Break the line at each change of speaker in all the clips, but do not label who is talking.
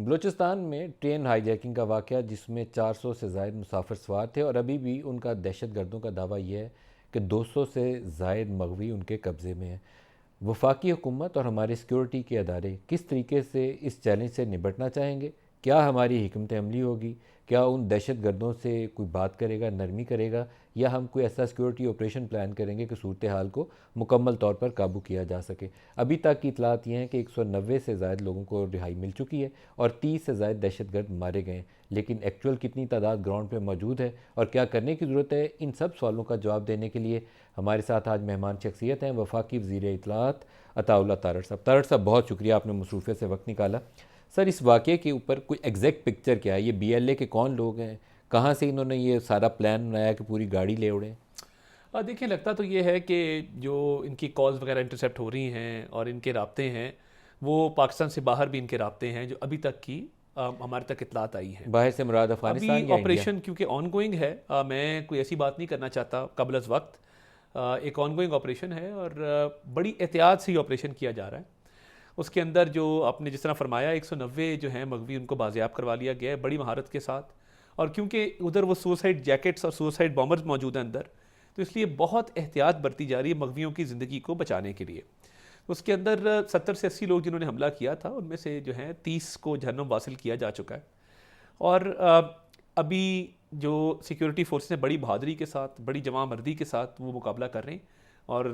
बलूचिस्तान में train hijacking का वाक़या जिसमें 400 से ज़ायद मुसाफिर सवार थे और अभी भी उनका दहशतगर्दों का दावा यह है कि 200 से ज़ायद मगवी उनके कब्ज़े में है। वफाकी हुकूमत और हमारे सिक्योरिटी के अदारे किस तरीके से इस चैलेंज से निपटना चाहेंगे? क्या हमारी हिकमत अमली होगी? क्या उन दहशत गर्दों से कोई बात करेगा, नरमी करेगा, या हम कोई ऐसा सिक्योरिटी ऑपरेशन प्लान करेंगे कि सूरत हाल को मुकम्मल तौर पर काबू किया जा सके? अभी तक की इतलात ये हैं कि 190 से ज़ायद लोगों को रिहाई मिल चुकी है और 30 से ज़ायद दहशत गर्द मारे गए हैं, लेकिन एक्चुअल कितनी तादाद ग्राउंड पर मौजूद है और क्या करने की ज़रूरत है, इन सब सवालों का जवाब देने के लिए हमारे साथ आज मेहमान शख्सियत हैं वफाकी वज़ीर इत्तलात अताउल्लाह तारड़ साहब। तारड़ साहब, बहुत शुक्रिया, आपने मसरूफ़ियत से वक्त निकाला। सर, इस वाक़े के ऊपर कोई एग्जैक्ट पिक्चर क्या है? ये BLA के कौन लोग हैं, कहाँ से इन्होंने ये सारा प्लान बनाया कि पूरी गाड़ी ले उड़ें?
देखिए, लगता तो ये है कि जो इनकी कॉल्स वगैरह इंटरसेप्ट हो रही हैं और इनके राब्ते हैं, वो पाकिस्तान से बाहर भी इनके राब्ते हैं जो अभी तक की हमारे तक इतलात आई हैं।
बाहर से मुराद अफगानिस्तान
अभी
या इंडिया?
ऑपरेशन क्योंकि ऑनगोइंग है, मैं कोई ऐसी बात नहीं करना चाहता कबल अज़ वक्त। एक ऑनगोइंग ऑपरेशन है और बड़ी एहतियात से ही ऑपरेशन किया जा रहा है। उसके अंदर जो आपने जिस तरह फरमाया 190 जो हैं मगवी, उनको बाजियाब करवा लिया गया है बड़ी महारत के साथ। और क्योंकि उधर वो सुसाइड जैकेट्स और सुसाइड बॉम्बर्स मौजूद हैं अंदर, तो इसलिए बहुत एहतियात बरती जा रही है मगवियों की ज़िंदगी को बचाने के लिए। उसके अंदर 70 से 80 लोग जिन्होंने हमला किया था, उनमें से जो हैं 30 को जहन्नुम वासिल किया जा चुका है। और अभी जो सिक्योरिटी फोर्स ने बड़ी बहादुरी के साथ, बड़ी जमा मर्दी के साथ वो मुकाबला कर रहे हैं और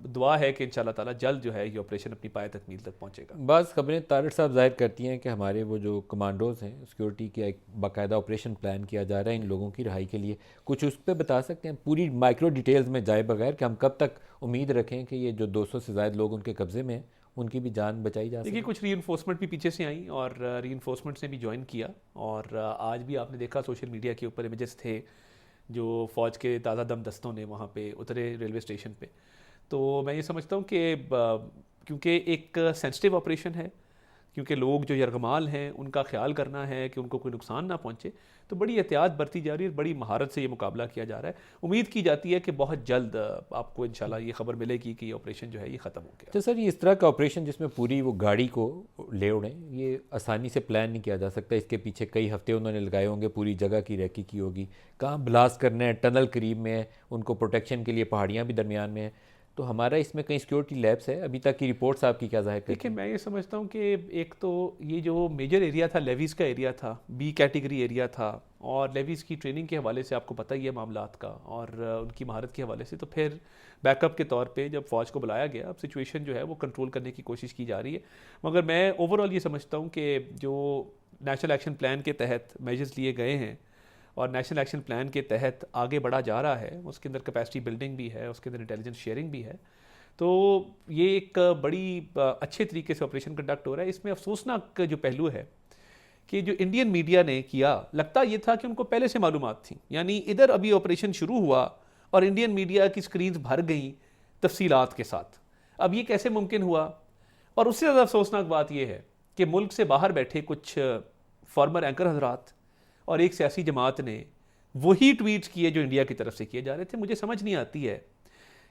दुआ है कि इंशाल्लाह ताला जल्द जो है ये ऑपरेशन अपनी पाए तकमील तक पहुंचेगा।
बस खबरें तारड़ साहब जाहिर करती हैं कि हमारे वो जो कमांडोज़ हैं, सिक्योरिटी का एक बाकायदा ऑपरेशन प्लान किया जा रहा है इन लोगों की रिहाई के लिए। कुछ उस पर बता सकते हैं पूरी माइक्रो डिटेल्स में जाए बगैर कि हम कब तक उम्मीद रखें कि ये जो 200 से ज़ायद लोग उनके कब्ज़े में हैं उनकी भी जान बचाई जा
देखिए,
सके?
कुछ री भी पीछे से आई और री ने भी ज्वाइन किया। और आज भी आपने देखा सोशल मीडिया के ऊपर इमेजेस थे जो फ़ौज के ताज़ा दम दस्तों ने वहाँ पे उतरे रेलवे स्टेशन पे। तो मैं ये समझता हूँ कि क्योंकि एक सेंसिटिव ऑपरेशन है, क्योंकि लोग जो यरगमाल हैं उनका ख्याल करना है कि उनको कोई नुकसान ना पहुँचे, तो बड़ी एहतियात बरती जा रही है, बड़ी महारत से ये मुकाबला किया जा रहा है। उम्मीद की जाती है कि बहुत जल्द आपको इंशाल्लाह ये खबर मिलेगी कि ये ऑपरेशन जो है ये ख़त्म हो गया।
तो सर, ये इस तरह का ऑपरेशन जिसमें पूरी वो गाड़ी को ले उड़ें, ये आसानी से प्लान नहीं किया जा सकता। इसके पीछे कई हफ्ते उन्होंने लगाए होंगे, पूरी जगह की रैकी की होगी, कहाँ ब्लास्ट करना है, टनल करीब में है, उनको प्रोटेक्शन के लिए पहाड़ियाँ भी दरमियान में है। तो हमारा इसमें कहीं सिक्योरिटी लैब्स है? अभी तक की रिपोर्ट्स आपकी क्या जाहिर करती
देखिए,
हैं?
मैं ये समझता हूँ कि एक तो ये जो मेजर एरिया था लेवीज़ का एरिया था, B कैटेगरी एरिया था, और लेवीज़ की ट्रेनिंग के हवाले से आपको पता ही है मामलात का, और उनकी महारत के हवाले से तो फिर बैकअप के तौर पे जब फ़ौज को बुलाया गया, अब सिचुएशन जो है वो कंट्रोल करने की कोशिश की जा रही है। मगर मैं ओवरऑल ये समझता हूँ कि जो नेशनल एक्शन प्लान के तहत मेजर्स लिए गए हैं और नेशनल एक्शन प्लान के तहत आगे बढ़ा जा रहा है, उसके अंदर कैपेसिटी बिल्डिंग भी है, उसके अंदर इंटेलिजेंस शेयरिंग भी है। तो ये एक बड़ी अच्छे तरीके से ऑपरेशन कंडक्ट हो रहा है। इसमें अफसोसनाक जो पहलू है कि जो इंडियन मीडिया ने किया, लगता ये था कि उनको पहले से मालूमात थी। यानी इधर अभी ऑपरेशन शुरू हुआ और इंडियन मीडिया की स्क्रीन्स भर गई तफसीलात के साथ। अब ये कैसे मुमकिन हुआ? और उससे ज़्यादा अफसोसनाक बात यह है कि मुल्क से बाहर बैठे कुछ फॉर्मर एंकर हजरात और एक सियासी जमात ने वही ट्वीट्स किए जो इंडिया की तरफ से किए जा रहे थे। मुझे समझ नहीं आती है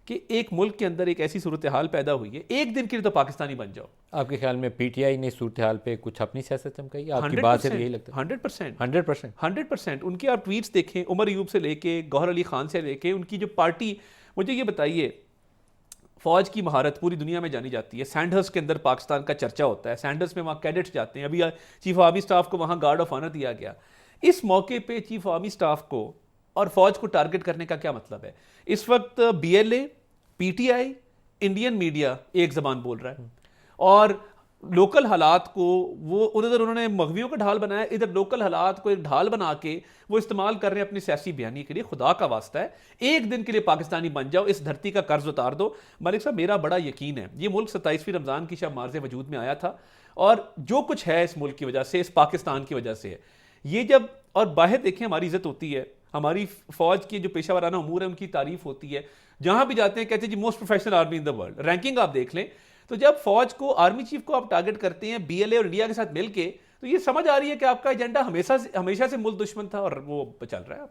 कि एक मुल्क के अंदर एक ऐसी सूरत हाल पैदा हुई है, एक दिन के लिए तो पाकिस्तानी बन जाओ।
आपके ख्याल में PTI ने सूरत हाल पे कुछ अपनी सियासत चमकाई? आपकी बात से यही लगता है?
100%,
100%।
100%। उनके आप ट्वीट्स देखें, उमर अयूब से लेके गौहर अली खान से लेके उनकी जो पार्टी, मुझे ये बताइए, फ़ौज की महारत पूरी दुनिया में जानी जाती है। सैंडहर्स के अंदर पाकिस्तान का चर्चा होता है, सैंडहर्स में वहाँ कैडेट्स जाते हैं। अभी चीफ आर्मी स्टाफ को वहाँ गार्ड ऑफ ऑनर दिया गया। इस मौके पे चीफ आर्मी स्टाफ को और फौज को टारगेट करने का क्या मतलब है? इस वक्त BLA, PTI, इंडियन मीडिया एक जबान बोल रहा है और लोकल हालात को वो उधर उन्होंने मगवियों का ढाल बनाया, इधर लोकल हालात को एक ढाल बना के वो इस्तेमाल कर रहे हैं अपनी सियासी बयानी के लिए। खुदा का वास्ता है, एक दिन के लिए पाकिस्तानी बन जाओ, इस धरती का कर्ज उतार दो। मलिक साहब, मेरा बड़ा यकीन है ये मुल्क 27वीं रमज़ान की शब मार्ज़ वजूद में आया था और जो कुछ है इस मुल्क की वजह से, इस पाकिस्तान की वजह से है। ये जब और बाहर देखें, हमारी इज्जत होती है, हमारी फौज की जो पेशा वाराना उमूर है उनकी तारीफ होती है, जहां भी जाते हैं कहते हैं जी most professional army in the world, ranking आप देख लें। तो जब फौज को, आर्मी चीफ को आप टारगेट करते हैं BLA और इंडिया के साथ मिलके, तो ये समझ आ रही है कि आपका एजेंडा हमेशा से मुल्क दुश्मन था और वो चल रहा है।